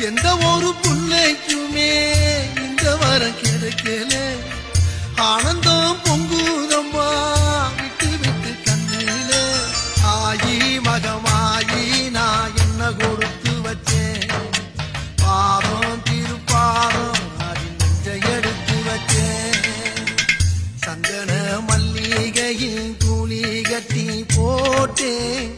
எந்த ஒரு புள்ளைக்குமே இந்த வரம் கிடைக்கல ஆனந்தம் பொங்குதம்மா விட்டு விட்டு கண்ணில ஆயி மகமாயி நான் என்ன கொடுத்து வச்சேன் பாதம் திருப்பாதம் அடி நெஞ்சை எடுத்து வச்சேன் சந்தன மல்லிகையில் துளி கட்டி போட்டேன்